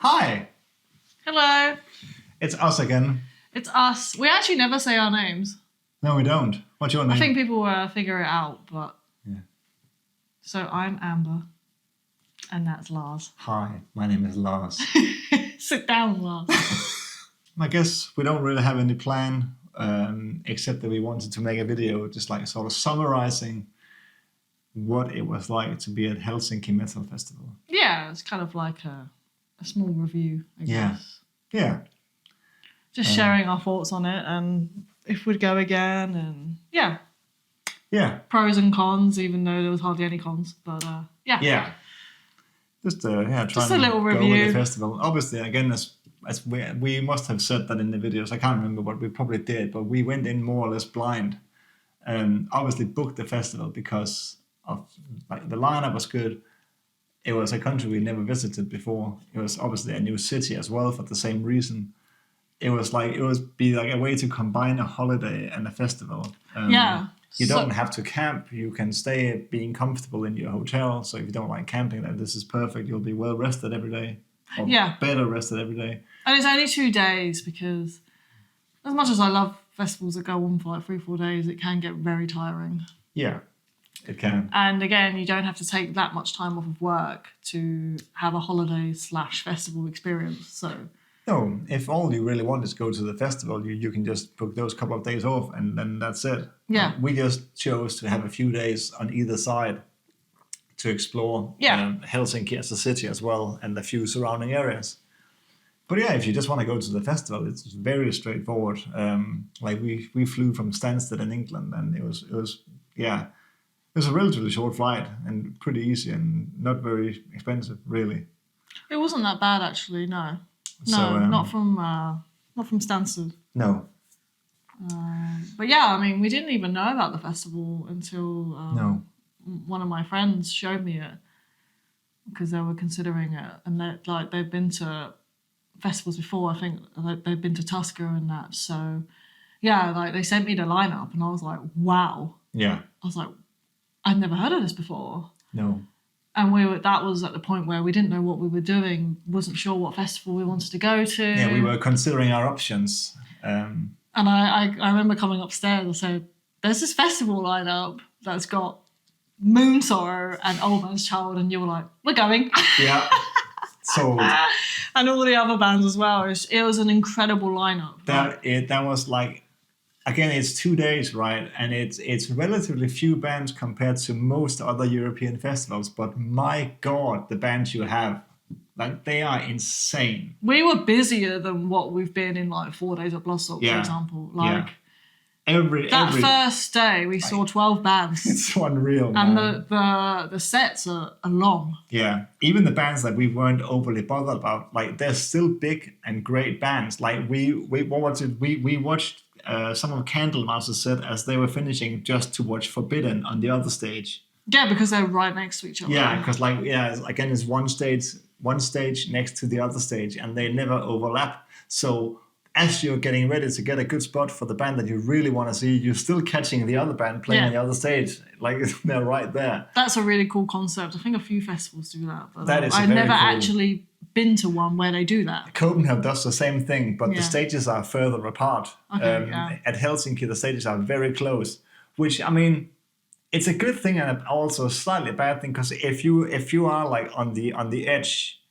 Hi, Hello. it's us again. It's us. We actually never say our names. No, we don't. What's your name? I think people figure it out, but... Yeah. So I'm Amber, and that's Lars. Hi, my name is Lars. Sit down, Lars. I guess we don't really have any plan, except that we wanted to make a video just like sort of summarizing what it was like to be at Hellsinki Metal Festival. Yeah, it's kind of like a small review, I guess. Yeah. Just sharing our thoughts on it and if we'd go again and Yeah. pros and cons, even though there was hardly any cons. But yeah. Yeah. Just trying Just a little to review. go with the festival. Obviously, again, as we must have said that in the videos. I can't remember what we probably did, but we went in more or less blind. Obviously booked the festival because of like the lineup was good. It was a country we never visited before. It was obviously a new city as well for the same reason. It was be like a way to combine a holiday and a festival. You don't have to camp. You can stay being comfortable in your hotel. So if you don't like camping, then this is perfect. You'll be well rested every day. Or better rested every day. And it's only 2 days because as much as I love festivals that go on for like 3-4 days, it can get very tiring. Yeah, it can. And again, you don't have to take that much time off of work to have a holiday/festival experience. So no, if all you really want is go to the festival, you can just book those couple of days off and then that's it. Yeah. We just chose to have a few days on either side to explore Helsinki as a city as well and a few surrounding areas. But yeah, if you just want to go to the festival, it's very straightforward. Like we flew from Stansted in England and it was a relatively short flight and pretty easy and not very expensive, really. it wasn't that bad actually, no. No, So, not from Stansted. No. But yeah, I mean, we didn't even know about the festival until one of my friends showed me it because they were considering it, and they've been to festivals before. I think they've been to Tusker and that. So yeah, like they sent me the lineup, and I was like, wow. Yeah. I was like, I'd never heard of this before. No. And that was at the point where we didn't know what we were doing, wasn't sure what festival we wanted to go to. Yeah, we were considering our options. And I remember coming upstairs and said, there's this festival lineup that's got Moon Sorrow and Old Man's Child, and you were like, we're going. Yeah, sold. And all the other bands as well. It was an incredible lineup. That was like, again, it's 2 days, right? And it's relatively few bands compared to most other European festivals. But my God, the bands you have, like they are insane. We were busier than what we've been in like 4 days at Bloodstock, for example. Like every first day we saw 12 bands. It's so unreal. And man. the sets are long. Yeah, even the bands that we weren't overly bothered about, like they're still big and great bands. Like we watched some of Candlemouse's set as they were finishing just to watch Forbidden on the other stage. Yeah, because they're right next to each other. Yeah, because again, it's one stage next to the other stage, and they never overlap. So as you're getting ready to get a good spot for the band that you really want to see, you're still catching the other band playing on the other stage. Like they're right there. That's a really cool concept. I think a few festivals do that. But that is I've very never cool. actually been to one where they do that. Copenhagen does the same thing, but the stages are further apart. Okay, At Helsinki, the stages are very close, which, I mean, it's a good thing and also a slightly bad thing, because if you are like on the edge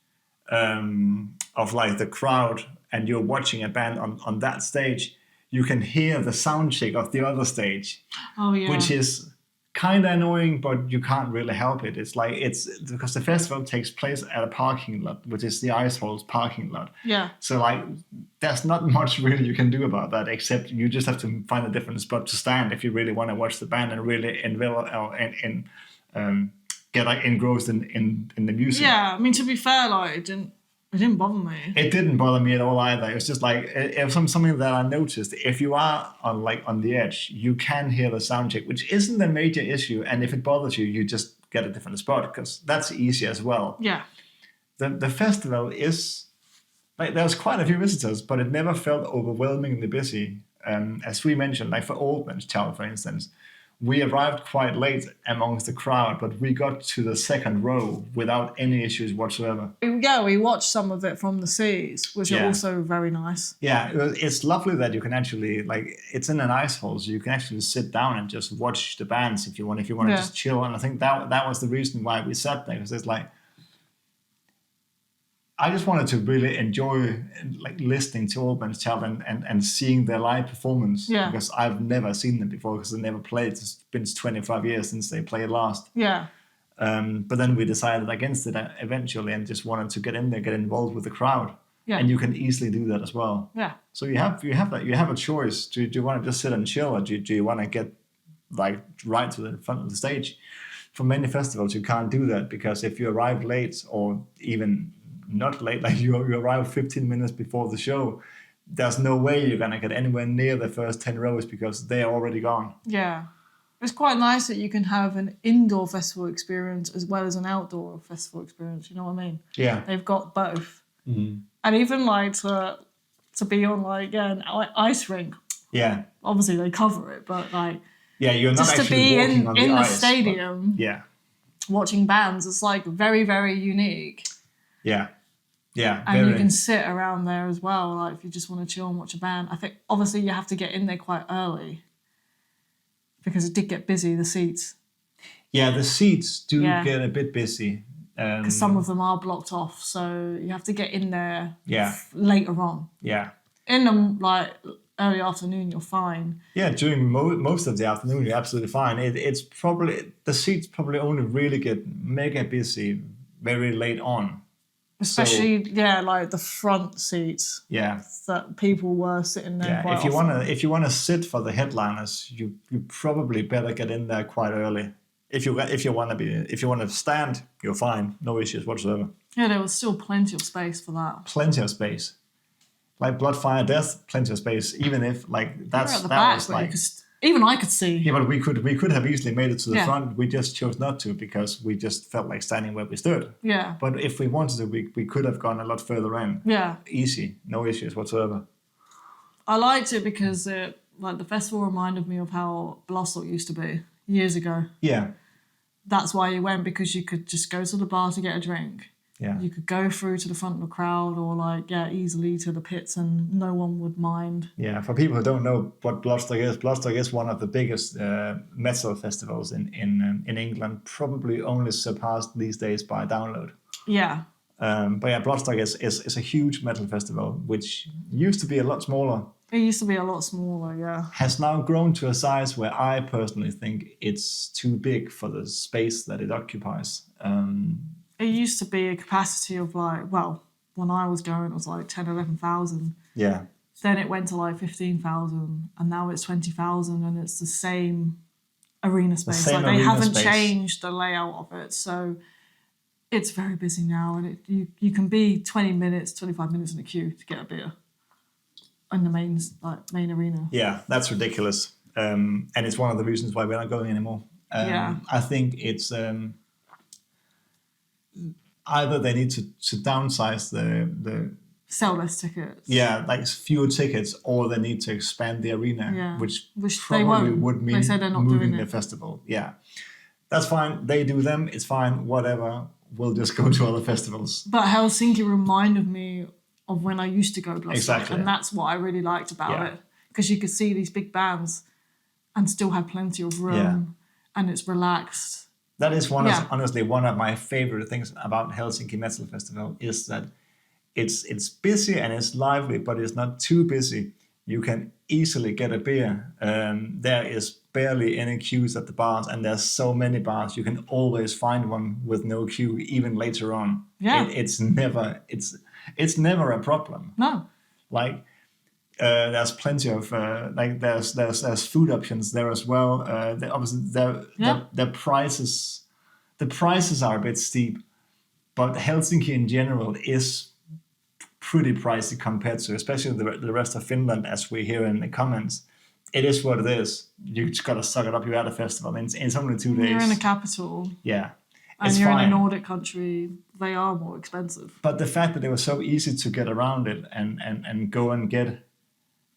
of like the crowd and you're watching a band on that stage, you can hear the sound check of the other stage. Oh yeah. Which is kind of annoying, but you can't really help it. It's because the festival takes place at a parking lot, which is the Ice Hole's parking lot. Yeah. So like, there's not much really you can do about that, except you just have to find a different spot to stand if you really want to watch the band and really get like engrossed in the music. Yeah, I mean, to be fair, like it didn't bother me. It didn't bother me at all either. It was just like something that I noticed. If you are on the edge, you can hear the sound check, which isn't a major issue. And if it bothers you, you just get a different spot, because that's easy as well. Yeah. The festival is like, there's quite a few visitors, but it never felt overwhelmingly busy. As we mentioned, like for Old Man's Child, for instance, we arrived quite late amongst the crowd, but we got to the second row without any issues whatsoever. Yeah, we watched some of it from the seats, which are also very nice. Yeah, it's lovely that you can actually, like, it's in an ice hall, so you can actually sit down and just watch the bands if you want to just chill. And I think that was the reason why we sat there, because it's like, I just wanted to really enjoy like listening to All Bands Child and seeing their live performance, because I've never seen them before, because they never played. It's been 25 years since they played last. Yeah. But then we decided against it eventually and just wanted to get in there, get involved with the crowd. Yeah. And you can easily do that as well. Yeah. So you have a choice. Do you want to just sit and chill, or do you want to get like right to the front of the stage? For many festivals, you can't do that, because if you arrive late, or even not late, like you arrive 15 minutes before the show, there's no way you're gonna get anywhere near the first 10 rows, because they're already gone. Yeah. It's quite nice that you can have an indoor festival experience as well as an outdoor festival experience, you know what I mean? Yeah. They've got both. Mm-hmm. And even like to be on like an ice rink. Yeah. Obviously they cover it, but like you're not just actually to be walking on in the ice, stadium. Yeah. Watching bands, it's like very, very unique. Yeah. Yeah. And you can sit around there as well, like if you just want to chill and watch a band. I think obviously you have to get in there quite early, because it did get busy, the seats. Yeah, the seats do get a bit busy. Because some of them are blocked off, so you have to get in there later on. Yeah. In the like early afternoon, you're fine. Yeah, during most of the afternoon, you're absolutely fine. It's probably, the seats probably only really get mega busy very late on. Especially, like the front seats. Yeah. That people were sitting there quite often. If you wanna sit for the headliners, you probably better get in there quite early. If you want to stand, you're fine, no issues whatsoever. Yeah, there was still plenty of space for that. Plenty of space, like Blood, Fire, Death. Plenty of space, even if like that's at the back, was like even I could see. Yeah, but we could have easily made it to the front. We just chose not to, because we just felt like standing where we stood. Yeah. But if we wanted to, we could have gone a lot further in. Yeah. Easy, no issues whatsoever. I liked it because the festival reminded me of how Bloodstock used to be years ago. Yeah. That's why you went, because you could just go to the bar to get a drink. Yeah. You could go through to the front of the crowd, or easily to the pits, and no one would mind. Yeah, for people who don't know what Bloodstock is one of the biggest metal festivals in England, probably only surpassed these days by download. Yeah. But yeah, Bloodstock is a huge metal festival, which used to be a lot smaller. It used to be a lot smaller, yeah. Has now grown to a size where I personally think it's too big for the space that it occupies. It used to be a capacity of when I was going, it was like 10, 11,000. Yeah. Then it went to like 15,000, and now it's 20,000, and it's the same arena space. They haven't changed the layout of it, so it's very busy now, and you can be 20 minutes, 25 minutes in a queue to get a beer in the main arena. Yeah, that's ridiculous. And it's one of the reasons why we're not going anymore. I think it's either they need to downsize the sell less tickets. Yeah, like fewer tickets, or they need to expand the arena, which probably would mean moving the festival. Yeah, that's fine. They do them. It's fine. Whatever. We'll just go to other festivals. But Helsinki reminded me of when I used to go to Bloodstock, exactly. And that's what I really liked about it, because you could see these big bands and still have plenty of room, and it's relaxed. That is honestly one of my favorite things about Hellsinki Metal Festival, is that it's busy and it's lively, but it's not too busy. You can easily get a beer. There is barely any queues at the bars, and there's so many bars. You can always find one with no queue, even later on. Yeah, it's never a problem. No, there's plenty of there's food options there as well. The prices are a bit steep, but Helsinki in general is pretty pricey compared to, especially the rest of Finland, as we hear in the comments. It is what it is. You just gotta suck it up. You're at a festival. It's only 2 days. You're in a capital. Yeah. And you're in a Nordic country, they are more expensive. But the fact that it was so easy to get around it and go and get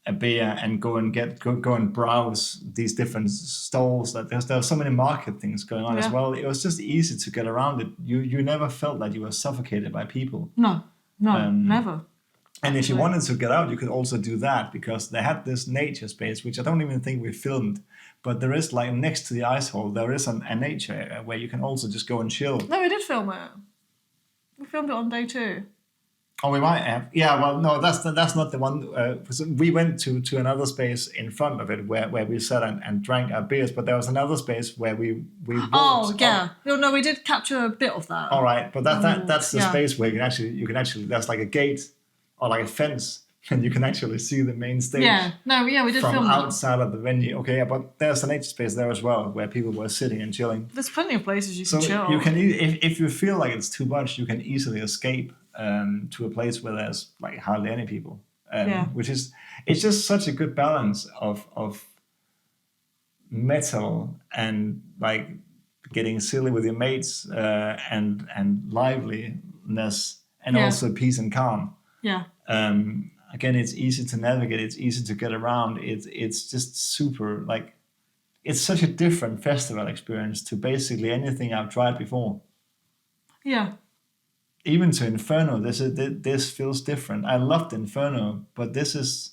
a beer and go and browse these different stalls. That there are so many market things going on as well. It was just easy to get around it. You never felt that you were suffocated by people. No, never. And if you wanted to get out, you could also do that, because they had this nature space, which I don't even think we filmed, but there is, like, next to the ice hall, there is a nature area where you can also just go and chill. No, we did film it. We filmed it on day 2. Oh, we might have. Yeah, well, no, that's not the one. We went to another space in front of it where we sat and drank our beers, but there was another space where we walked. Oh, yeah. No, we did capture a bit of that. All right, but that's the space where you can actually there's like a gate or like a fence, and you can actually see the main stage. Yeah, we did from film outside of the venue. Okay, yeah, but there's a nature space there as well where people were sitting and chilling. There's plenty of places you can chill. You can, if you feel like it's too much, you can easily escape to a place where there's like hardly any people. Which is, it's just such a good balance of metal and like getting silly with your mates and liveliness and also peace and calm. Yeah. Again, it's easy to navigate. It's easy to get around. It's just super, like, it's such a different festival experience to basically anything I've tried before. Yeah. Even to Inferno, this feels different. I loved Inferno, but this is,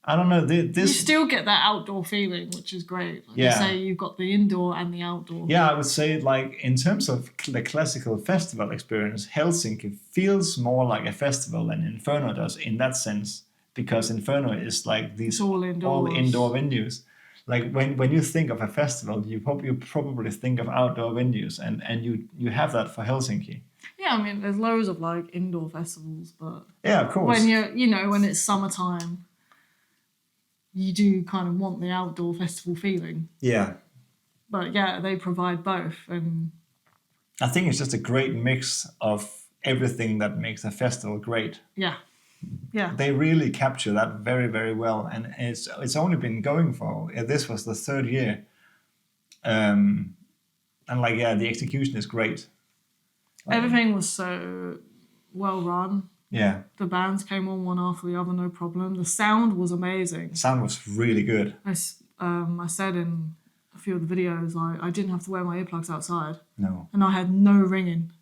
I don't know. This you still get that outdoor feeling, which is great. Like you say, you've got the indoor and the outdoor. Yeah, I would say, like, in terms of the classical festival experience, Helsinki feels more like a festival than Inferno does in that sense, because Inferno is like these all indoor venues. Like when you think of a festival, you probably think of outdoor venues, and you have that for Helsinki. Yeah, I mean, there's loads of like indoor festivals, but yeah, of course. When when it's summertime, you do kind of want the outdoor festival feeling. Yeah. But yeah, they provide both, and I think it's just a great mix of everything that makes a festival great. Yeah. Yeah. They really capture that very, very well, and it's only been going for, this was the 3rd year, and like, yeah, the execution is great. Everything was so well run. Yeah. The bands came on one after the other, no problem. The sound was amazing. The sound was really good. I said in a few of the videos, I didn't have to wear my earplugs outside. No. And I had no ringing.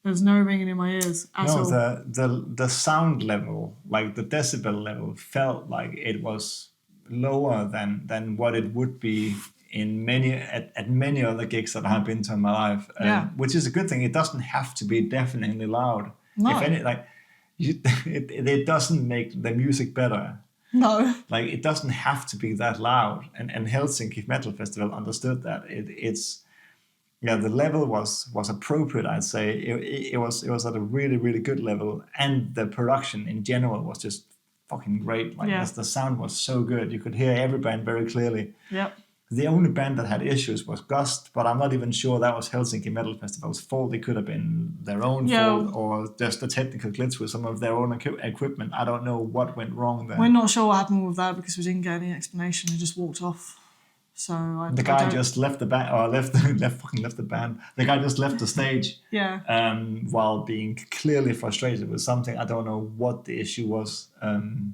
There was no ringing in my ears at all. The sound level, like the decibel level, felt like it was lower than what it would be in many other gigs that I've been to in my life. Which is a good thing. It doesn't have to be deafeningly loud. No. If any, like, it doesn't make the music better. No. Like, it doesn't have to be that loud. And Hellsinki Metal Festival understood that. The level was appropriate, I'd say. It was at a really, really good level. And the production in general was just fucking great. Like, the sound was so good. You could hear every band very clearly. Yep. The only band that had issues was Gust, but I'm not even sure that was Hellsinki Metal Festival's fault. It could have been their own fault, or just a technical glitch with some of their own equipment. I don't know what went wrong there. We're not sure what happened with that because we didn't get any explanation. He just walked off. So the guy just left the band, or left the band. The guy just left the stage. Yeah. While being clearly frustrated with something. I don't know what the issue was.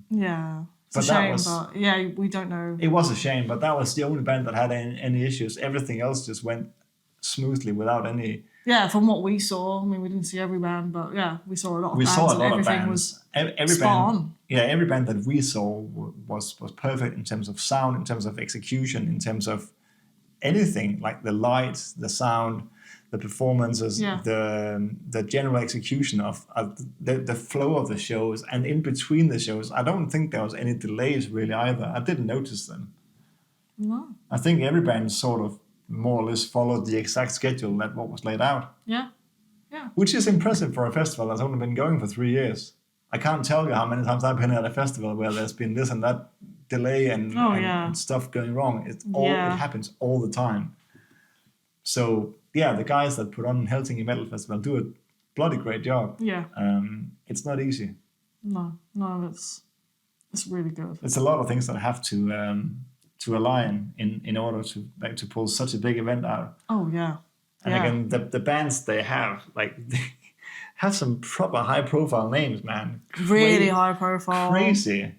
Yeah. It's a shame, but yeah, we don't know. It was a shame, but that was the only band that had any issues. Everything else just went smoothly without any. Yeah, from what we saw, I mean, we didn't see every band, but yeah, we saw a lot of bands. We saw a lot of bands. Every spot band, on. Yeah, every band that we saw was perfect in terms of sound, in terms of execution, in terms of anything, like the lights, the sound, the performances, the general execution of the flow of the shows, and in between the shows, I don't think there was any delays really either. I didn't notice them. No. I think every band sort of more or less followed the exact schedule that what was laid out. Yeah. Yeah. Which is impressive for a festival that's only been going for 3 years. I can't tell you how many times I've been at a festival where there's been this and that delay and stuff going wrong. It happens all the time. So yeah, the guys that put on Hellsinki Metal Festival do a bloody great job. Yeah. It's not easy. No, it's really good. It's a lot of things that have to align in order to pull such a big event out. Oh yeah. And again, the bands they have, like, have some proper high profile names, man. Really high profile. Crazy.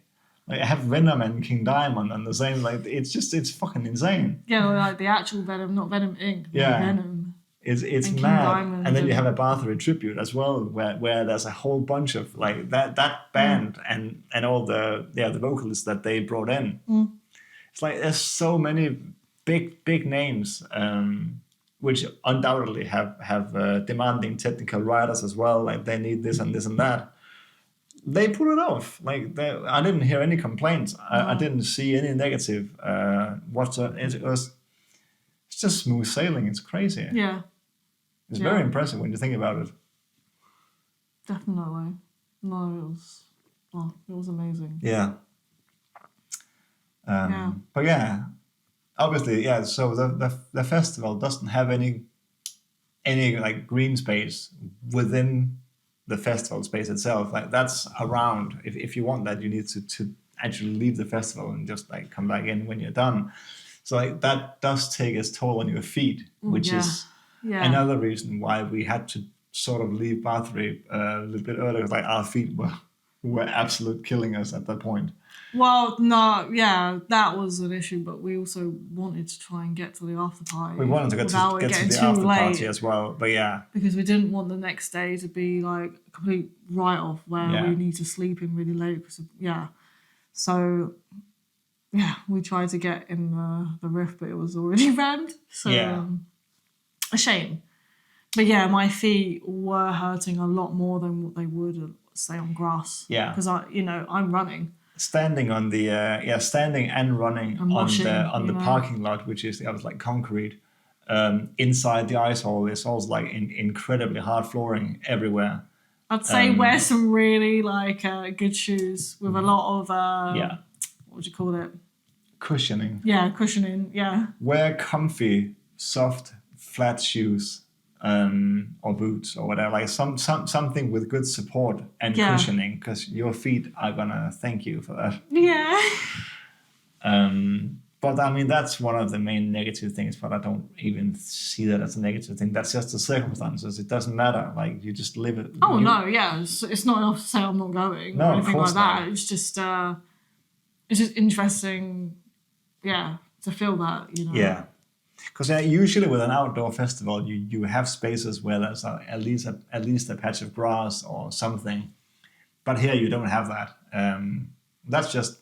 Like I have Venom and King Diamond on the same. Like it's fucking insane. Yeah, like the actual Venom, not Venom Inc. Yeah. Venom. It's And King mad. Diamond And then you and- have a Bathory tribute as well, where there's a whole bunch of like that band and all the vocalists that they brought in. It's like there's so many big names, which undoubtedly have demanding technical writers as well. Like they need this and this and that. They put it off. Like I didn't hear any complaints. I didn't see any negative. It's just smooth sailing. It's crazy. Yeah, It's very impressive when you think about it. definitely. No, it was amazing. Yeah. Yeah. But yeah, obviously, yeah. So the festival doesn't have any like green space within the festival space itself. Like that's around. If you want that, you need to actually leave the festival and just like come back in when you're done. So like that does take its toll on your feet, which is another reason why we had to sort of leave Bathory a little bit earlier. Like our feet were absolute killing us at that point. Well, no, yeah, that was an issue, but we also wanted to try and get to the after party. We wanted to get to the after party as well, but yeah. Because we didn't want the next day to be like a complete write-off where we need to sleep in really late. So, yeah, we tried to get in the riff, but it was already rammed. So, a shame. But yeah, my feet were hurting a lot more than what they would, say, on grass. Yeah. Because I'm running. Standing on the standing and running on the parking lot, which is was like concrete. Inside the ice hall is also like incredibly hard flooring everywhere. I'd say wear some really like good shoes with a lot of what would you call it? Cushioning. Yeah, cushioning. Yeah. Wear comfy, soft, flat shoes. Or boots or whatever, like something with good support and cushioning, because your feet are gonna thank you for that. Yeah. But I mean that's one of the main negative things, but I don't even see that as a negative thing. That's just the circumstances. It doesn't matter. Like you just live it. Oh no, yeah, it's not enough to say I'm not going or anything like that. It's just interesting, to feel that, Yeah. Because usually with an outdoor festival, you have spaces where there's at least a patch of grass or something, but here you don't have that. That's just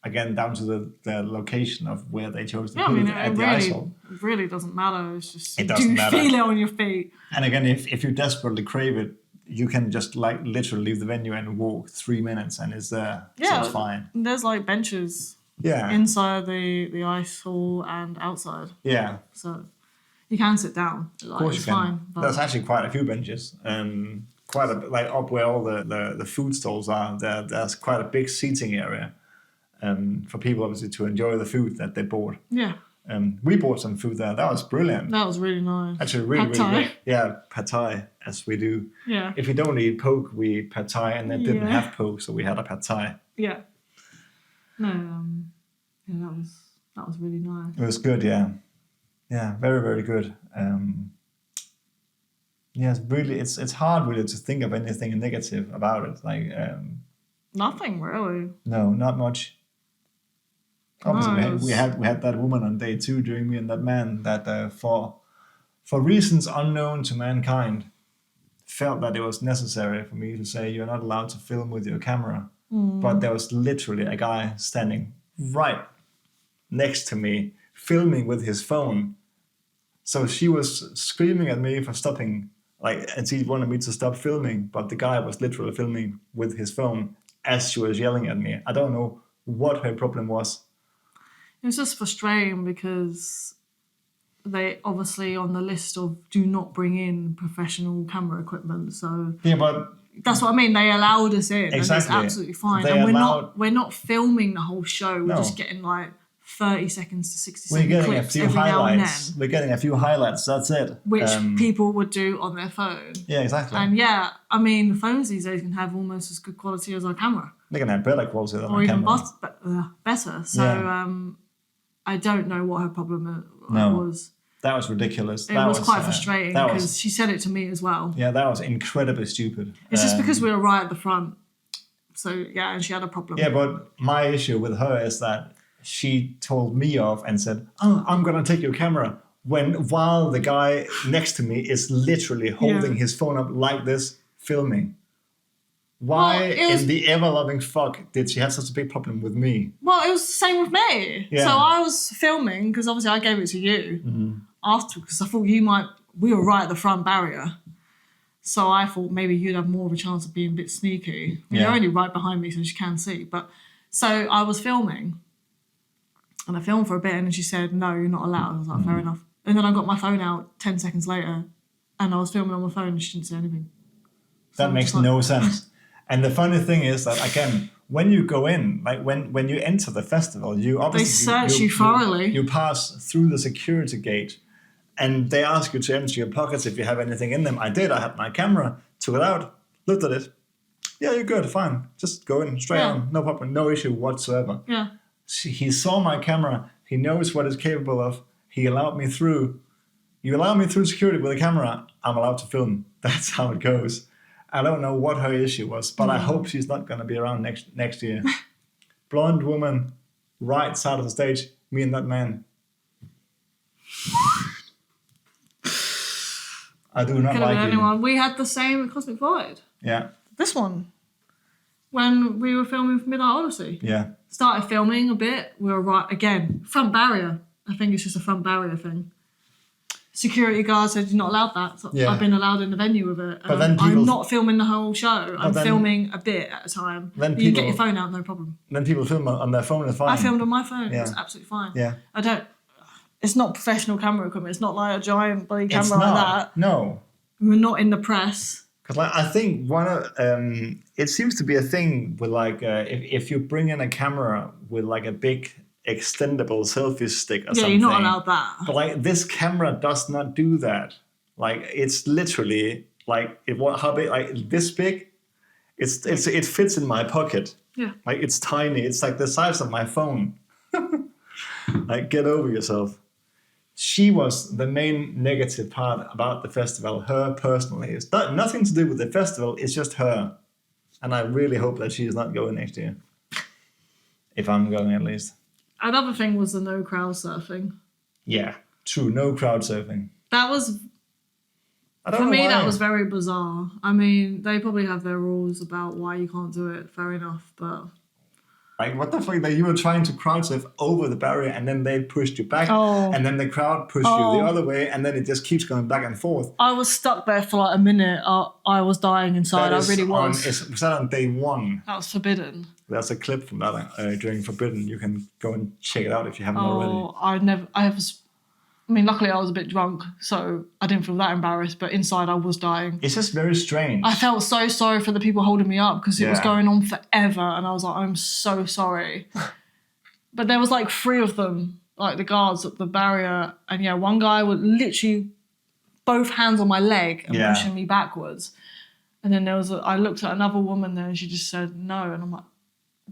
again down to the location of where they chose to put it at the ice hall. It really doesn't matter. It's just it doesn't matter. Feel it on your feet. And again, if you desperately crave it, you can just like literally leave the venue and walk 3 minutes, and it's there. Yeah, so it's fine. There's like benches. Yeah. Inside the ice hall and outside. Yeah. So you can sit down. Like, of course you can. Fine, but there's actually quite a few benches. Quite a like up where all the food stalls are. There's quite a big seating area. For people obviously to enjoy the food that they bought. Yeah. We bought some food there. That was brilliant. That was really nice. Actually, really good. Yeah, pad thai, as we do. Yeah. If we don't eat poke, we eat pad thai, and they didn't have poke, so we had a pad thai. Yeah. No, that was really nice. It was good, yeah. Yeah, very, very good. It's hard really to think of anything negative about it. Like nothing really. No, not much. Obviously, we had that woman on day 2 during Me and That Man that for reasons unknown to mankind felt that it was necessary for me to say you're not allowed to film with your camera. But there was literally a guy standing right next to me filming with his phone. So she was screaming at me for stopping, and she wanted me to stop filming, but the guy was literally filming with his phone as she was yelling at me. I don't know what her problem was. It was just frustrating because they obviously on the list of do not bring in professional camera equipment. So yeah, but that's what I mean. They allowed us in, exactly. And it's absolutely fine. And we're not filming the whole show. We're just getting like 30 seconds to 60 second clips a few every highlights. now and then. We're getting a few highlights. That's it. Which people would do on their phone. Yeah, exactly. And I mean, phones these days can have almost as good quality as our camera. They can have better quality than our camera. Or even better. So I don't know what her problem was. That was ridiculous. It That was quite frustrating because she said it to me as well. Yeah, that was incredibly stupid. It's just because we were right at the front. So, yeah, and she had a problem. Yeah, but my issue with her is that she told me off and said, "Oh, I'm going to take your camera." While the guy next to me is literally holding his phone up like this, filming. Why in the ever-loving fuck did she have such a big problem with me? Well, it was the same with me. Yeah. So I was filming, because obviously I gave it to you after, because I thought we were right at the front barrier. So I thought maybe you'd have more of a chance of being a bit sneaky. You're only right behind me, so she can see. But so I was filming, and I filmed for a bit, and then she said, "No, you're not allowed." I was like, "Fair enough." And then I got my phone out 10 seconds later, and I was filming on my phone, and she didn't say anything. So that makes no sense. And the funny thing is that, again, when you go in, like when you enter the festival, you obviously... They search you thoroughly. You pass through the security gate, and they ask you to empty your pockets if you have anything in them. I did. I had my camera, took it out, looked at it. Yeah, you're good, fine. Just go in, straight on, no problem, no issue whatsoever. Yeah. He saw my camera. He knows what it's capable of. He allowed me through. You allow me through security with a camera, I'm allowed to film. That's how it goes. I don't know what her issue was, but I hope she's not going to be around next year. Blonde woman, right side of the stage, me and that man. I do not like anyone. We had the same at Cosmic Void. Yeah. This one. When we were filming for Midnight Odyssey. Yeah. Started filming a bit. We were right, again, front barrier. I think it's just a front barrier thing. Security guard said you're not allowed that. So I've been allowed in the venue with it. But then I'm not filming the whole show. I'm filming a bit at a time. Then you get your phone out, no problem. Then people film on their phone, it's fine. I filmed on my phone. Yeah. It was absolutely fine. Yeah. It's not professional camera equipment. It's not like a giant bloody camera like that. No. We're not in the press. Because I think it seems to be a thing with if you bring in a camera with like a big extendable selfie stick or something. Yeah, you're not allowed that. But this camera does not do that. It's literally how big? Like this big. It fits in my pocket. Yeah. It's tiny. It's like the size of my phone. Get over yourself. She was the main negative part about the festival. Her personally, it's nothing to do with the festival. It's just her, and I really hope that she is not going next year. If I'm going, at least. Another thing was the no crowd surfing. Yeah, true. No crowd surfing. That was, for me, that was very bizarre. I mean, they probably have their rules about why you can't do it. Fair enough, but... what the fuck? That you were trying to crowd surf over the barrier and then they pushed you back and then the crowd pushed you the other way and then it just keeps going back and forth. I was stuck there for like a minute. I was dying inside. I really was. Was that on day one? That was Forbidden. There's a clip from that during Forbidden. You can go and check it out if you haven't already. I mean, luckily I was a bit drunk, so I didn't feel that embarrassed, but inside I was dying. It's just very strange. I felt so sorry for the people holding me up because it was going on forever, and I was like, I'm so sorry. But there was like 3 of them, like the guards at the barrier, and one guy would literally both hands on my leg and pushing me backwards. And then I looked at another woman there and she just said no, and I'm like,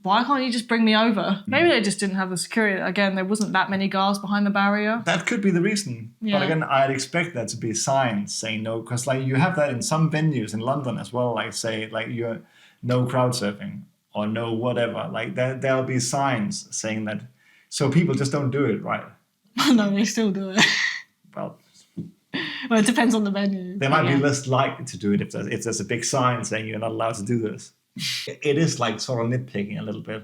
why can't you just bring me over? Maybe they just didn't have the security. Again, there wasn't that many guards behind the barrier. That could be the reason. Yeah. But again, I'd expect there to be signs saying no, because you have that in some venues in London as well, you're no crowd surfing or no whatever. There'll be signs saying that, so people just don't do it, right? No, they still do it. Well, it depends on the venue. They might be less likely to do it if there's a big sign saying you're not allowed to do this. It is sort of nitpicking a little bit.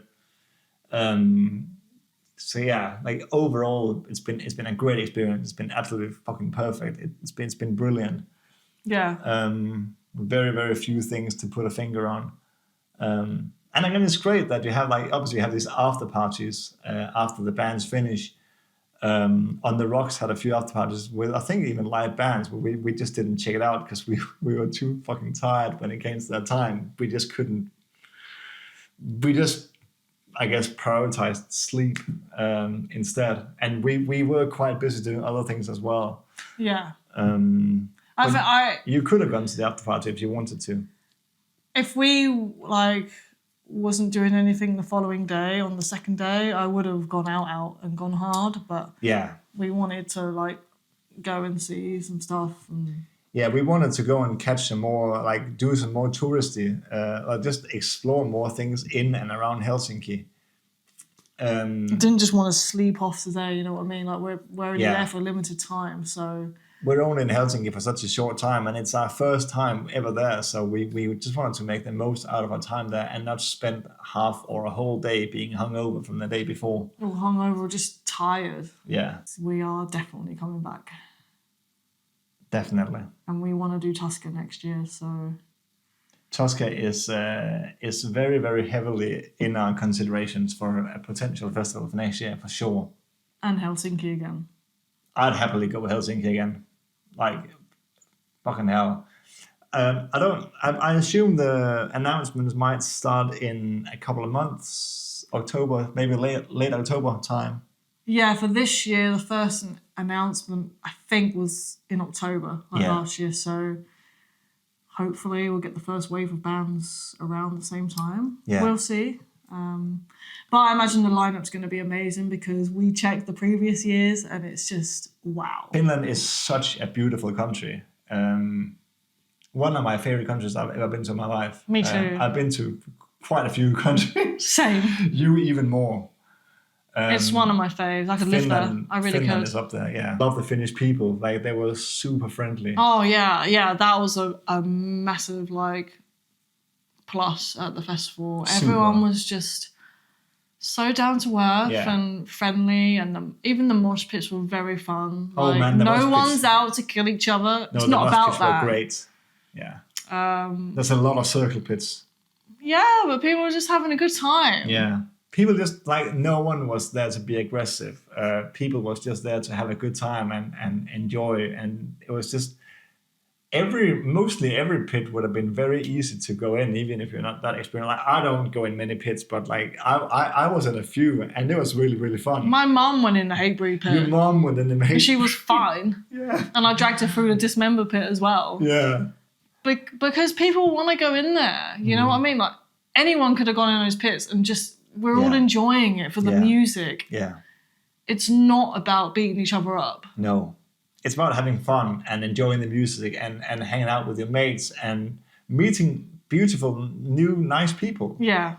Overall, it's been a great experience. It's been absolutely fucking perfect. It's been brilliant. Yeah. Very, very few things to put a finger on. And again, it's great that you have obviously you have these after parties after the bands finish. On the Rocks had a few after parties with I think even live bands, but we just didn't check it out because we were too fucking tired when it came to that time. We just couldn't. We just, I guess, prioritized sleep instead, and we were quite busy doing other things as well. Yeah. You could have gone to the after party if you wanted to. If we wasn't doing anything the following day, on the second day, I would have gone out and gone hard, but we wanted to go and see some stuff. And yeah, we wanted to go and catch some more, like do some more touristy, like just explore more things in and around Helsinki. Didn't just want to sleep off today, you know what I mean? Like we're only Yeah. there for a limited time, so We're only in Helsinki for such a short time, and it's our first time ever there. So we just wanted to make the most out of our time there and not spend half or a whole day being hungover from the day before. or hungover or just tired. Yeah, We are definitely coming back. definitely. And we want to do Tuska next year, so Tosca is very, very heavily in our considerations for a potential festival for next year, for sure. and Helsinki again. I'd happily go with Helsinki again. Like, fucking hell. I assume the announcements might start in a couple of months, October, maybe late October time. Yeah, for this year, the first announcement I think was in October, last year. So hopefully we'll get the first wave of bands around the same time. Yeah. We'll see. But I imagine the lineup's going to be amazing because we checked the previous years and it's just wow. Finland is such a beautiful country. One of my favorite countries I've ever been to in my life. Me too. I've been to quite a few countries. Same. You even more. It's one of my faves. I could live there. I really Finland could. is up there, yeah. Love the Finnish people. Like, they were super friendly. Oh, yeah. That was a massive, plus at the festival. Super. Everyone was just so down to earth and friendly, and even the mosh pits were very fun. Oh, man, the mosh no pits. one's out to kill each other. It's No, not the about mosh pits that. were great. Yeah. There's a lot of circle pits. Yeah, but people were just having a good time. Yeah. People just, no one was there to be aggressive. People was just there to have a good time and enjoy. And it was just, mostly every pit would have been very easy to go in, even if you're not that experienced. Like, I don't go in many pits, but I was in a few, and it was really, really fun. My mum went in the Hatebury pit. Your mom went in the And she was fine. Yeah. And I dragged her through the Dismember pit as well. Yeah. Because people want to go in there. You know what I mean? Like, anyone could have gone in those pits and just, we're all enjoying it for the music. Yeah. It's not about beating each other up. No. It's about having fun and enjoying the music and hanging out with your mates and meeting beautiful, new, nice people. Yeah.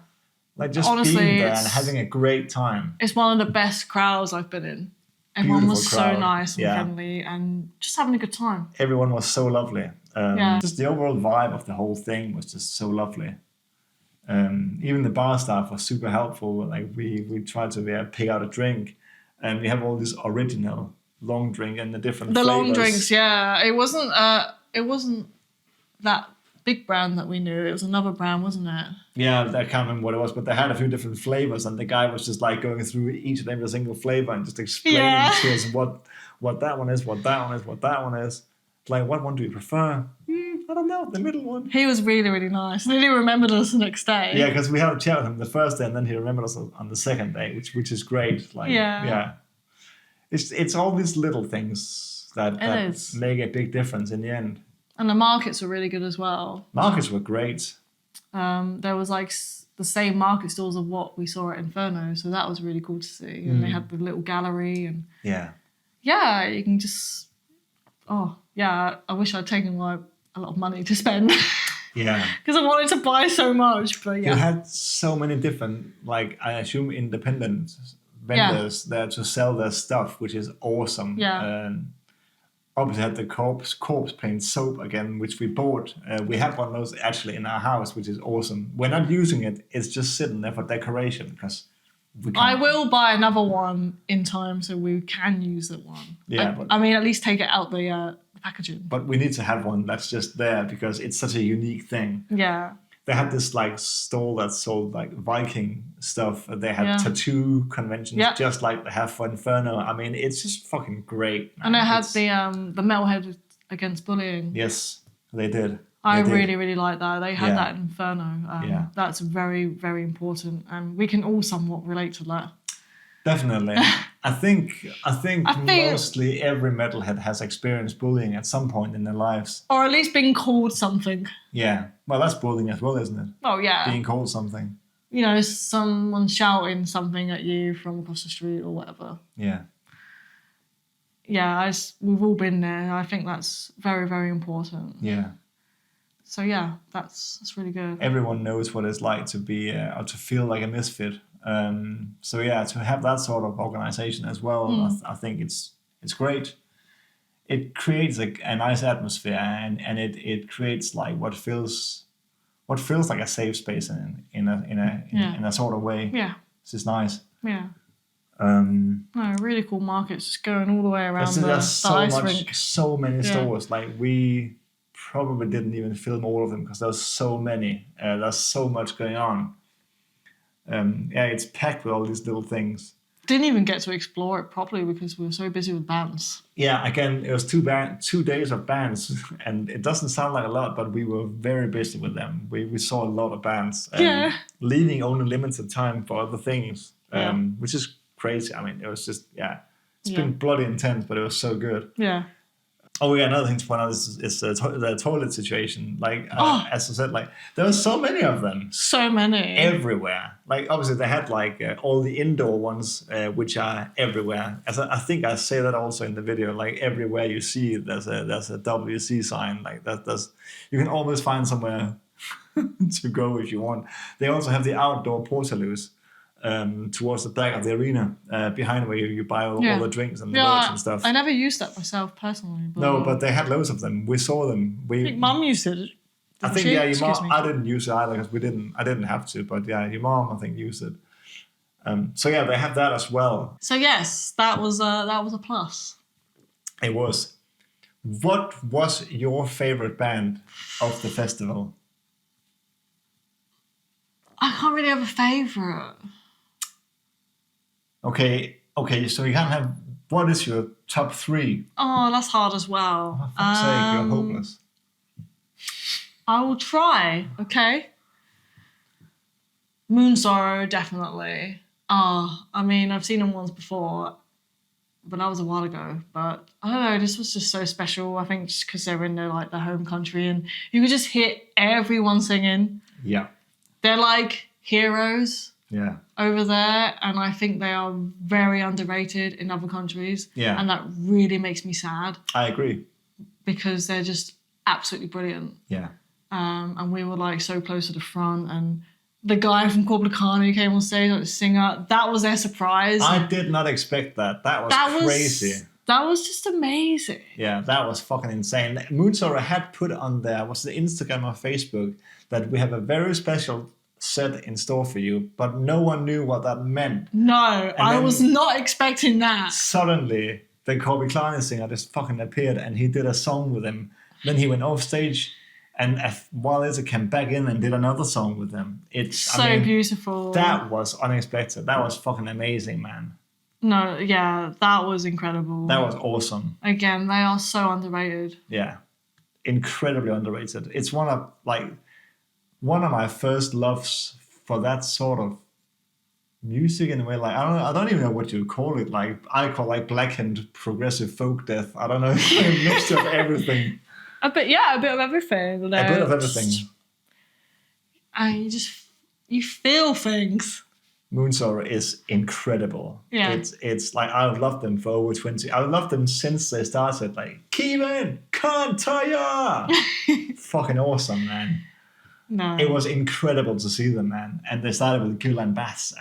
Like, just Honestly, being there and having a great time. It's one of the best crowds I've been in. Everyone was Beautiful so crowd. nice and friendly and just having a good time. Everyone was so lovely. Yeah. Just the overall vibe of the whole thing was just so lovely. Even the bar staff was super helpful. Like, we tried to pick out a drink, and we have all this original long drink and the different The flavors. long drinks, yeah. It wasn't that big brand that we knew. It was another brand, wasn't it? Yeah, I can't remember what it was, but they had a few different flavors, and the guy was just going through each and every single flavor and just explaining to us what that one is, what that one is, what that one is. Like, what one do you prefer? I don't know, the middle one. He was really, really nice. And then he remembered us the next day. Yeah, because we had a chat with him the first day, and then he remembered us on the second day, which is great. Like, yeah. It's all these little things that make a big difference in the end. And the markets were really good as well. Markets were great. There was the same market stalls of what we saw at Inferno, so that was really cool to see. And they had the little gallery and yeah, you can just I wish I'd taken a lot of money to spend. Yeah. Because I wanted to buy so much, but You had so many different, I assume, independent vendors there to sell their stuff, which is awesome. Yeah. Obviously had the corpse paint soap again, which we bought. We have one of those actually in our house, which is awesome. We're not using it. It's just sitting there for decoration because we can't. I will buy another one in time so we can use that one. Yeah, I mean, at least take it out the packaging. But we need to have one that's just there because it's such a unique thing. Yeah. They had this stall that sold Viking stuff. They had tattoo conventions just like they have for Inferno. I mean, it's just fucking great. Man. And it had the Metalhead Against Bullying. Yes, they did. I really, really like that. They had that in Inferno. That's very, very important, and we can all somewhat relate to that. Definitely. I think mostly every metalhead has experienced bullying at some point in their lives. Or at least being called something. Yeah. Well, that's bullying as well, isn't it? Oh, yeah. Being called something. You know, someone shouting something at you from across the street or whatever. Yeah. we've all been there. I think that's very, very important. Yeah. So yeah, that's really good. Everyone knows what it's like to be or to feel like a misfit. So yeah, to have that sort of organization as well, I think it's great. It creates a nice atmosphere, and it creates like what feels like a safe space in a sort of way. Yeah, it's just nice. Yeah. No, really cool markets, just going all the way around the ice rink. So many stores. Like we probably didn't even film all of them because there's so many. There's so much going on. It's packed with all these little things. Didn't even get to explore it properly because we were so busy with bands. Yeah, again, it was 2 days of bands, and it doesn't sound like a lot, but we were very busy with them. We saw a lot of bands, leaving only limited time for other things, which is crazy. I mean, it was just it's been bloody intense, but it was so good. Yeah. Oh yeah, another thing to point out is the toilet situation. Like as I said, like there were so many of them. So many. Everywhere. Like obviously they had like all the indoor ones, which are everywhere. As I think I say that also in the video. Like everywhere you see, there's a WC sign. Like that's you can always find somewhere to go if you want. They also have the outdoor portaloos. Towards the back of the arena, behind where you buy all the drinks and the merch and stuff. I never used that myself personally. But they had loads of them. We saw them. I think Mum used it. I think your mom. I didn't use it either because I didn't have to. But yeah, your mom I think used it. So yeah, they have that as well. So yes, that was a plus. It was. What was your favorite band of the festival? I can't really have a favorite. Okay, so you can't have. What is your top 3? Oh, that's hard as well. Oh, for fuck's sake, you're hopeless. I will try, okay? Moon Sorrow, definitely. I mean, I've seen them once before, but that was a while ago. But I don't know, this was just so special. I think just because they're in their home country and you could just hear everyone singing. Yeah. They're like heroes. Yeah. Over there, and I think they are very underrated in other countries. Yeah. And that really makes me sad. I agree. Because they're just absolutely brilliant. Yeah. And we were like so close to the front, and the guy from Corblicano who came on stage, like the singer, that was their surprise. I did not expect that. That was crazy. That was just amazing. Yeah, that was fucking insane. Moonsorrow had put on there, was the Instagram or Facebook, that we have a very special set in store for you, but no one knew what that meant. No, I was not expecting that. Suddenly, the Corblicano singer just fucking appeared and he did a song with him. Then he went off stage and while later came back in and did another song with them. It's beautiful. That was unexpected. That was fucking amazing, man. No, yeah, that was incredible. That was awesome. Again, they are so underrated. Yeah, incredibly underrated. It's one of my first loves for that sort of music in a way. Like I don't even know what you call it. Like I call blackened progressive folk death. I don't know, a mixture of everything. A bit of everything. A bit of everything. And you feel things. Moonsorrow is incredible. Yeah. It's like I've loved them for over 20. I've loved them since they started. Like Kevin, can't tire. Fucking awesome, man. No. It was incredible to see them, man. And they started with Gulan Bass.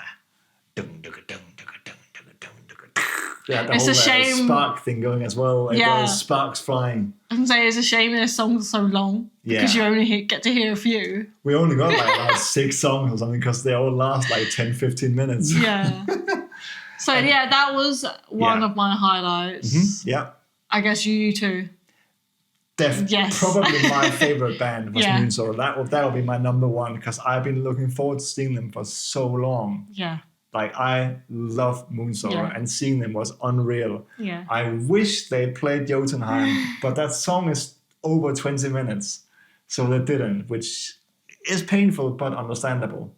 Yeah, the it's whole a shame. Spark thing going as well. Those sparks flying. I can say it's a shame their songs are so long because you only get to hear a few. We only got like 6 songs or something because they all last like 10-15 minutes. Yeah. So that was one of my highlights. Mm-hmm. Yeah. I guess you too. Yes. Probably my favorite band was Moonsorrow. That will be my number 1 because I've been looking forward to seeing them for so long. Yeah. Like I love Moonsorrow and seeing them was unreal. Yeah. I wish they played Jotunheim, but that song is over 20 minutes, so they didn't, which is painful but understandable.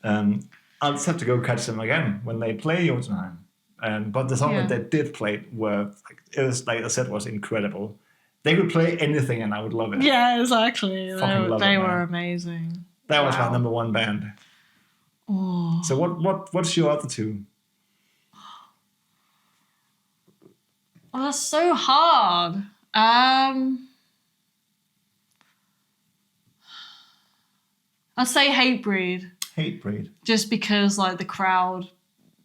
I'll just have to go catch them again when they play Jotunheim. But the song that they did play it was like I said was incredible. They could play anything and I would love it. Yeah, exactly. They were amazing. That was my number 1 band. Oh. So what's your other 2? Oh, that's so hard. I'd say Hatebreed. Hatebreed. Just because like the crowd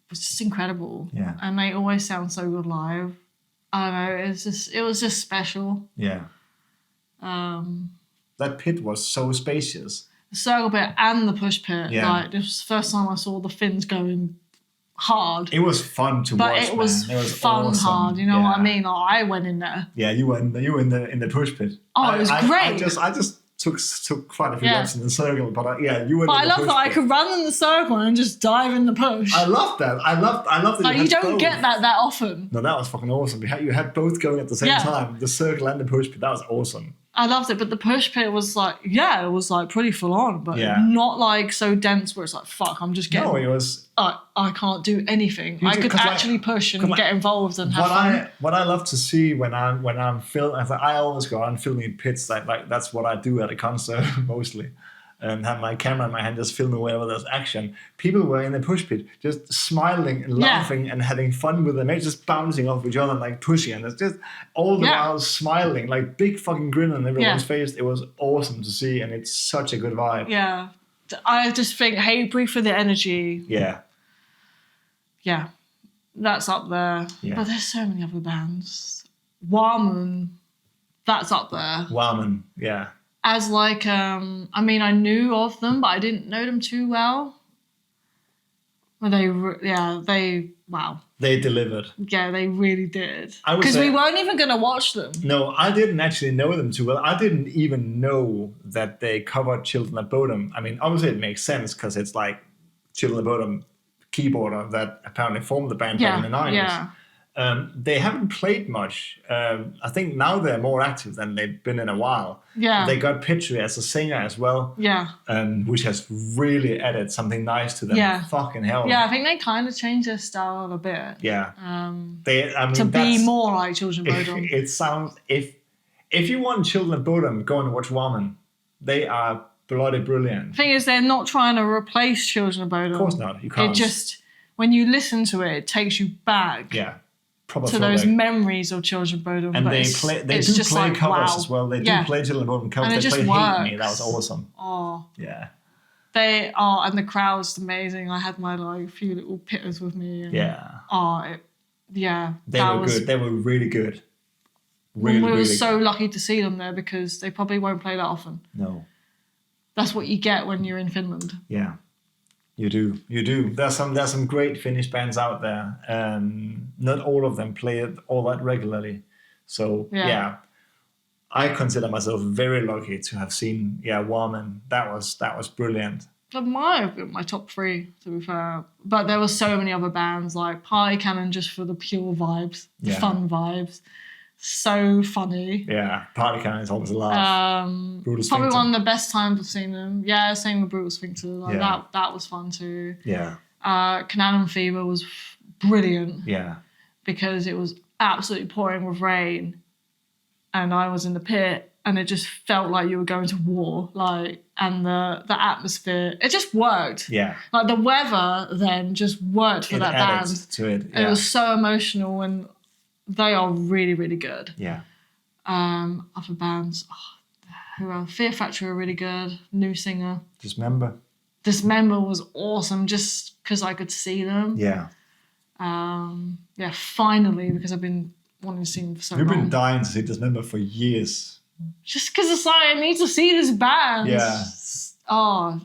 was just incredible. Yeah. And they always sound so good live. I don't know, it was just special. Yeah. That pit was so spacious. The circle pit and the push pit. Yeah. Like this was the first time I saw the Finns going hard. It was fun to watch. But it was fun awesome. hard, you know what I mean? Like, I went in there. Yeah, you were in the push pit. Oh, it was great. I just took quite a few laps in the circle, but you were. But in the I love push that pit. I could run in the circle and just dive in the push. I love that. I love that. Like you don't get that often. No, that was fucking awesome. You had both going at the same time, the circle and the push pit. That was awesome. I loved it, but the push pit was like, it was like pretty full on, but not like so dense where it's like, fuck, I'm just getting. No, it was. I can't do anything. I could actually push and get involved and have fun. What I love to see when I'm filming, I always go around filming pits. Like that's what I do at a concert mostly. And have my camera in my hand, just filming wherever there's action. People were in the push pit, just smiling and laughing and having fun with them. They're just bouncing off each other and like pushing, and it's just all the while smiling, like big fucking grin on everyone's face. It was awesome to see, and it's such a good vibe. Yeah, I just think Hatebreed for the energy. Yeah, that's up there. Yeah. But there's so many other bands. Warman, that's up there. Warman, yeah. As like, I mean, I knew of them, but I didn't know them too well. Well, wow. They delivered. Yeah, they really did. Because we weren't even going to watch them. No, I didn't actually know them too well. I didn't even know that they covered Children at Bodom. I mean, obviously it makes sense because it's like Children at Bodom keyboarder that apparently formed the band back in the 90s. Yeah. They haven't played much. I think now they're more active than they've been in a while. Yeah. They got Petri as a singer as well. Yeah. Which has really added something nice to them. Yeah. Fucking hell. Yeah, I think they kind of changed their style a bit. Yeah. To be more like Children of Bodom. It sounds if you want Children of Bodom, go and watch Warman. They are bloody brilliant. The thing is, they're not trying to replace Children of Bodom. Of course not. You can't. It just, when you listen to it takes you back. Yeah. Proper to those memories of Children of Bodom. And they do play covers as well. They do play Children of Bodom covers. And they play works. Hate Me. That was awesome. Oh. Yeah. They are, and the crowd's amazing. I had my like few little pitters with me. And, They were good. They were really good. We were so lucky to see them there because they probably won't play that often. No. That's what you get when you're in Finland. Yeah. You do. There's some great Finnish bands out there. Not all of them play it all that regularly. So I consider myself very lucky to have seen Warman. That was brilliant. That might have been my top 3, to be fair. But there were so many other bands like Party Cannon just for the pure vibes, the fun vibes. So funny. Yeah, Party Cannon is always a laugh. Probably one of the best times I've seen them. Yeah, same with Brutal Sphincter. Like that was fun too. Yeah. Cannon Fever was brilliant. Yeah. Because it was absolutely pouring with rain, and I was in the pit, and it just felt like you were going to war. Like, and the atmosphere, it just worked. Yeah. Like the weather then just worked for that band. To it. Yeah. It was so emotional and. They are really, really good. Yeah. Other bands, who else? Fear Factory are really good. New singer. Dismember was awesome just because I could see them. Yeah. Finally, because I've been wanting to see them for so long. You've been dying to see Dismember for years. Just because it's like, I need to see this band. Yeah. Oh,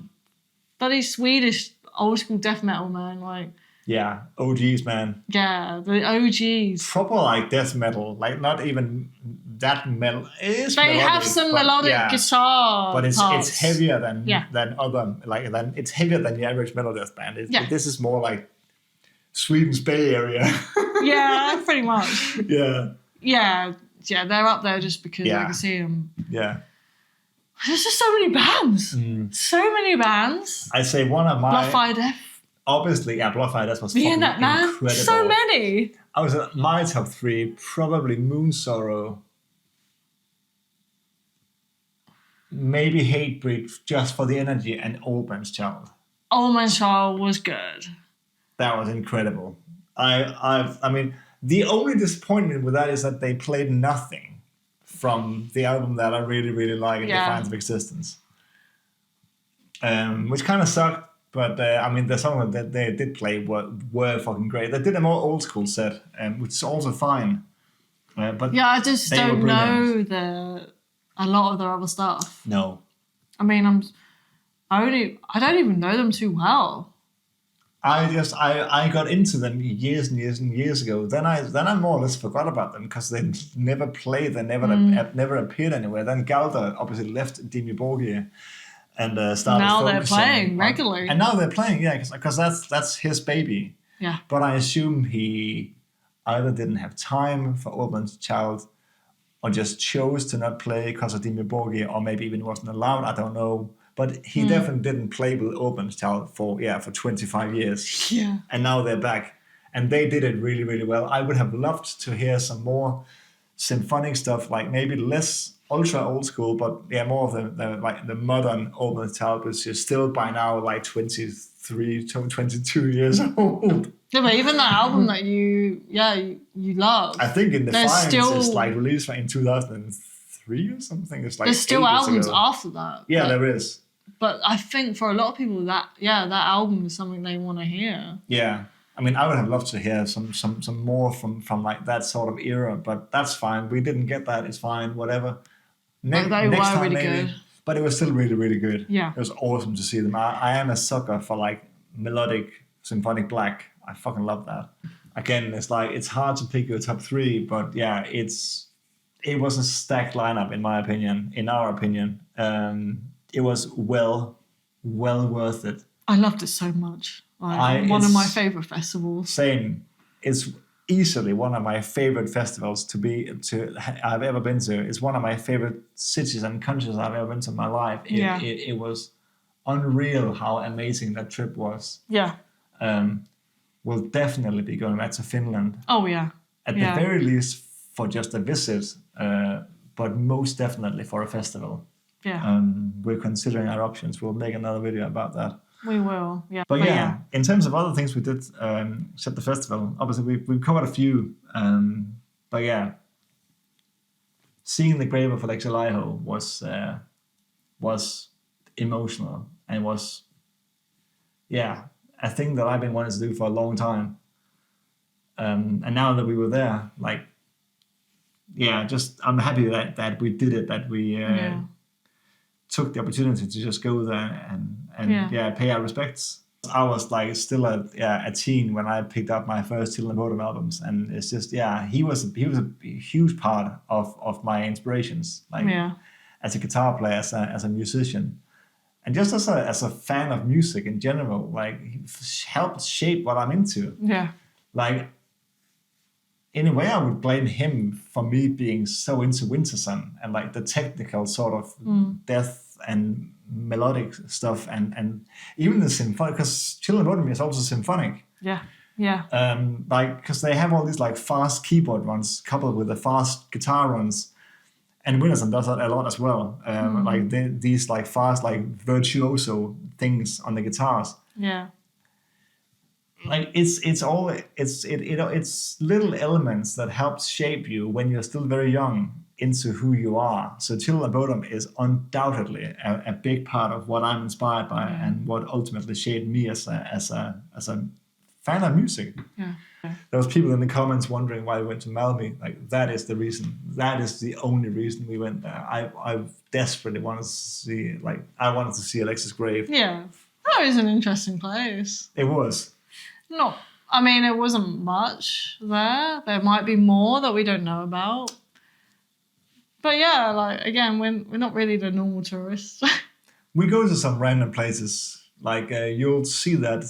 bloody Swedish old school death metal, man. Like. Yeah, OGs, man. Yeah, the OGs. Proper like death metal, like not even that metal. They have some melodic guitar, but it's heavier than other it's heavier than the average metal death band. This is more like Sweden's Bay Area. Yeah, pretty much. Yeah, they're up there just because I can see them. Yeah. There's just so many bands. So many bands. I say one of my Bloodfire Death. Obviously, Bloodfire Death was fucking incredible. So many. I was at my top 3, probably Moon Sorrow. Maybe Hatebreed just for the energy, and Old Man's Child. Old Man's Child was good. That was incredible. I mean, The only disappointment with that is that they played nothing from the album that I really, really like, in Defiance of Existence. Which kind of sucked, but I mean, the songs that they did play were fucking great. They did a more old school set, which is also fine. But yeah, I just don't know a lot of their other stuff. No. I mean, I don't even know them too well. I got into them years and years and years ago. Then I more or less forgot about them because they never played. They never appeared anywhere. Then Galder obviously left Dimmu Borgir and started. Now they're playing regularly. And now they're playing, yeah, because that's his baby. Yeah. But I assume he either didn't have time for Open's Child, or just chose to not play because of Dimmu Borgir, or maybe even wasn't allowed. I don't know. But he definitely didn't play with Open's Child for 25 years. Yeah. And now they're back. And they did it really, really well. I would have loved to hear some more symphonic stuff, like maybe less ultra old school, but yeah, more of the modern Open's Child, which is still by now like 23, 22 years old. Yeah, but even that album that you love. I think in Defiance it's like released in 2003 or something. It's like there's still albums after that. Yeah, there is. But I think for a lot of people that album is something they want to hear. Yeah. I mean, I would have loved to hear some more from like that sort of era, but that's fine. We didn't get that. It's fine. Whatever. Next were time really maybe. good. But it was still really, really good. Yeah. It was awesome to see them. I am a sucker for like melodic symphonic black. I fucking love that. Again, it's like it's hard to pick your top 3, but yeah, it was a stacked lineup in our opinion. It was well worth it. I loved it so much. One of my favorite festivals. Same. It's easily one of my favorite festivals I've ever been to. It's one of my favorite cities and countries I've ever been to in my life. It was unreal how amazing that trip was. Yeah. We'll definitely be going back to Finland. Oh yeah. At the very least for just a visit, but most definitely for a festival. Yeah. We're considering our options. We'll make another video about that. We will, yeah. But yeah, in terms of other things we did at the festival, obviously we've covered a few. But yeah, seeing the grave of Alexi Laiho was emotional and was, a thing that I've been wanting to do for a long time. And now that we were there, like, I'm happy that we did it, that we took the opportunity to just go there and pay our respects. I was like still a teen when I picked up my first Till and Bodom albums, and it's just he was a huge part of my inspirations, like as a guitar player, as a musician, and just as a fan of music in general. Like he helped shape what I'm into. Yeah, like in a way, I would blame him for me being so into Wintersun and like the technical sort of death and melodic stuff, and even the symphonic, because Chill and Bodom is also symphonic. Yeah. Like because they have all these like fast keyboard runs coupled with the fast guitar runs, and Wintersun does that a lot as well. Like these like fast like virtuoso things on the guitars. Yeah. Like it's little elements that help shape you when you're still very young into who you are. So Till and Bodom is undoubtedly a big part of what I'm inspired by and what ultimately shaped me as a fan of music. Yeah. There was people in the comments wondering why we went to Malmö. Like that is the reason. That is the only reason we went there. I desperately wanted to see. Like I wanted to see Alexis' grave. Yeah, that was an interesting place. It was. No, I mean, it wasn't much there. There might be more that we don't know about. But yeah, like, again, we're not really the normal tourists. We go to some random places. Like, you'll see that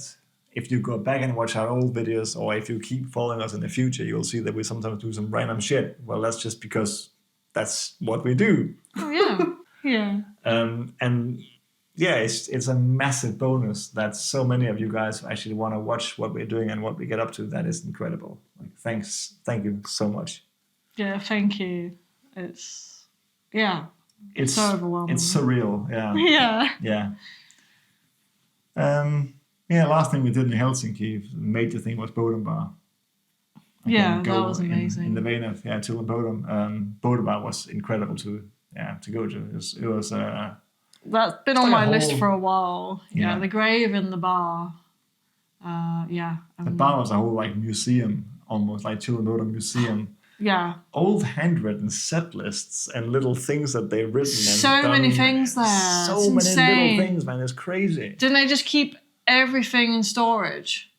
if you go back and watch our old videos, or if you keep following us in the future, you'll see that we sometimes do some random shit. Well, that's just because that's what we do. Oh, yeah. Yeah. And yeah, it's a massive bonus that so many of you guys actually want to watch what we're doing and what we get up to. That is incredible. Like, thank you so much. Yeah, thank you. It's so overwhelming. It's surreal. Yeah. Yeah. Yeah. Last thing we did in Helsinki, the major thing was Bodom Bar. Yeah, that was amazing. In the vein of Till and Bodom. Bodom Bar was incredible to go to. It was that's been on my list for a while. Yeah, the grave in the bar. The bar was a whole like museum, almost like Till and Bodom museum. Yeah. Old handwritten set lists and little things that they've written. So many things there. So many little things, man. It's crazy. Didn't they just keep everything in storage?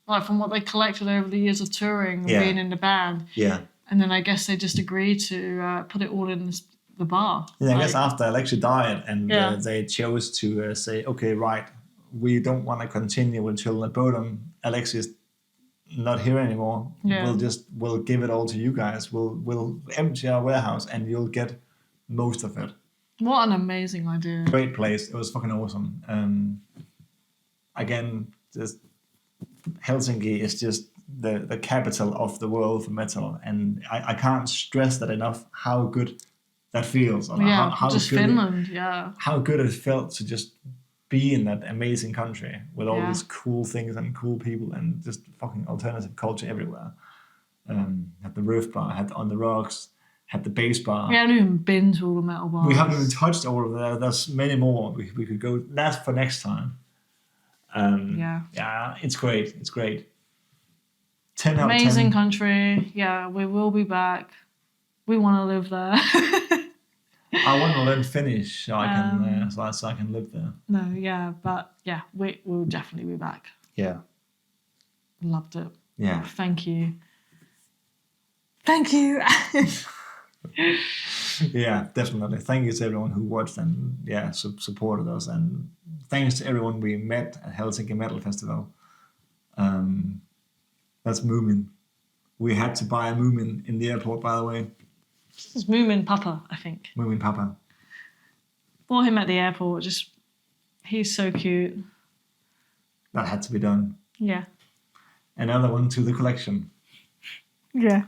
Like from what they collected over the years of touring and being in the band. Yeah. And then I guess they just agreed to put it all in the bar. Yeah, I guess after Alexi died and they chose to say, okay, right, we don't want to continue with Till and Bodom. Alexi is not here anymore. Yeah. We'll give it all to you guys. We'll empty our warehouse and you'll get most of it. What an amazing idea. Great place. It was fucking awesome. Again, just Helsinki is just the capital of the world for metal, and I can't stress that enough how good that feels. How just good Finland, how good it felt to just be in that amazing country with all these cool things and cool people and just fucking alternative culture everywhere. Had the roof bar, had On the Rocks, had the bass bar. We haven't even been to all the metal bars. We haven't even touched all of that. There's many more we could go. That's for next time. It's great. It's great. 10 out of 10. Amazing country. Yeah, we will be back. We want to live there. I want to learn Finnish so I can live there. No, but we will definitely be back. Yeah. Loved it. Yeah. Thank you. Thank you. Yeah, definitely. Thank you to everyone who watched and supported us, and thanks to everyone we met at Hellsinki Metal Festival. That's Moomin. We had to buy a Moomin in the airport, by the way. This is Moomin Papa, I think. Moomin Papa. Bought him at the airport. He's so cute. That had to be done. Yeah. Another one to the collection. Yeah.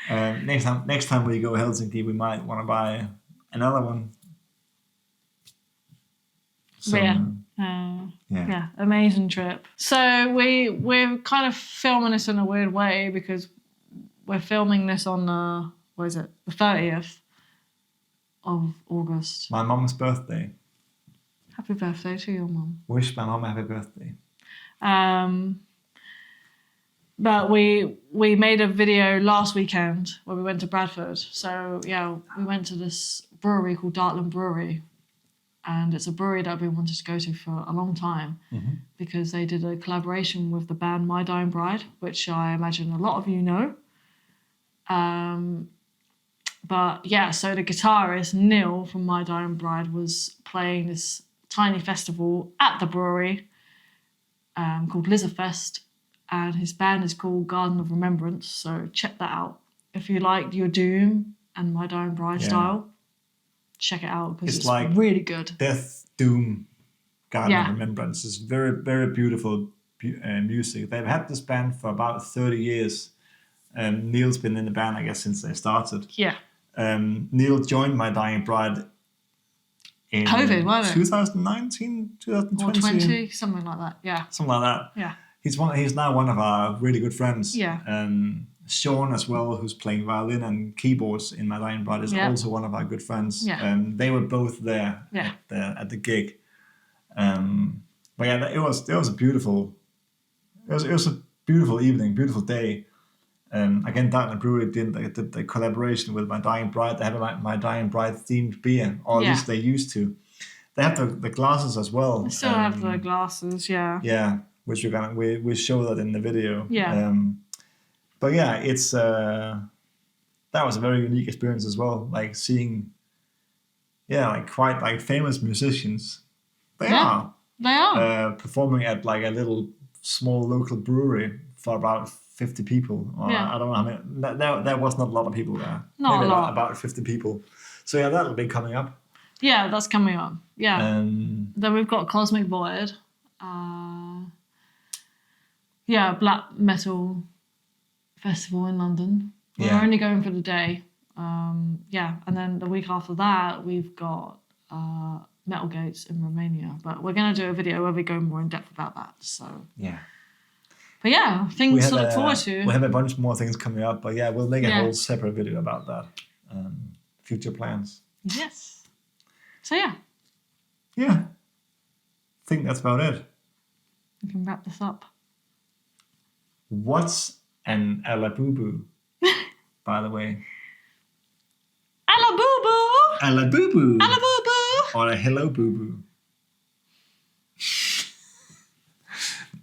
Next time we go Helsinki, we might want to buy another one. So, amazing trip. So we're kind of filming this in a weird way because we're filming this on the 30th of August. My mum's birthday. Happy birthday to your mum. Wish my mum a happy birthday. But we made a video last weekend where we went to Bradford. So we went to this brewery called Dartland Brewery. And it's a brewery that I've been wanting to go to for a long time because they did a collaboration with the band My Dying Bride, which I imagine a lot of you know. So the guitarist Neil from My Dying Bride was playing this tiny festival at the brewery called Lizardfest, and his band is called Garden of Remembrance, so check that out. If you like your Doom and My Dying Bride style, check it out because it's like really good. Death, Doom, Garden of Remembrance is very, very beautiful music. They've had this band for about 30 years. Neil's been in the band, I guess, since they started. Yeah. Neil joined My Dying Bride in COVID, wasn't it? 2019, 2020. Or 20, something like that. Yeah. Something like that. Yeah. He's now one of our really good friends. Yeah. Sean as well, who's playing violin and keyboards in My Dying Bride, is also one of our good friends. Yeah. They were both there at the gig. But it was a beautiful evening, beautiful day. Again, Dartland Brewery did the collaboration with My Dying Bride. They have a My Dying Bride themed beer, or at least they used to. They have the glasses as well. They still have the glasses, yeah. Yeah, which we show that in the video. Yeah. But it's that was a very unique experience as well. Like seeing, quite like famous musicians. They are performing at like a little small local brewery for about 50 people. I don't know how many. There was not a lot of people there. Not Maybe a lot. About 50 people. So that'll be coming up. Yeah, that's coming up. Yeah. Then we've got Cosmic Void. Black Metal Festival in London. We're only going for the day. And then the week after that, we've got Metal Gates in Romania. But we're going to do a video where we go more in depth about that. So But yeah, things to look forward to. We have a bunch more things coming up, but yeah, we'll make a Yeah. whole separate video about that. Future plans. Yes. So yeah, Yeah. I think that's about it. we can wrap this up. What's an ALABOOBOO, by the way? ALABOOBOO! ALABOOBOO! ALABOOBOO! Or a hello boo-boo.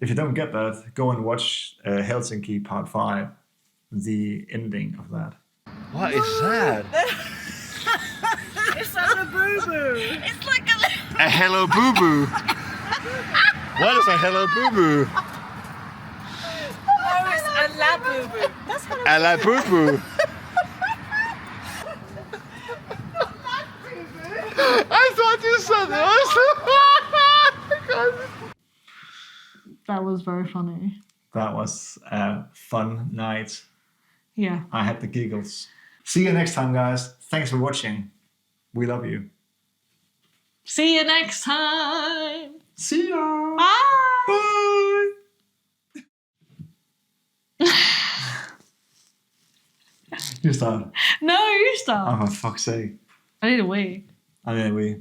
If you don't get that, go and watch Hellsinki Part 5, the ending of that. What is that? It's ALABOOBOO. It's like A hello boo boo. What is a hello boo boo? Oh, it's ALABOOBOO. That's what A la boo boo. I thought you said that. That was very funny. That was a fun night. Yeah. I had the giggles. See you next time, guys. Thanks for watching. We love you. See you next time. See ya. Bye. Bye. You start. No, you start. Oh, for fuck's sake. I need a wee. Anyway.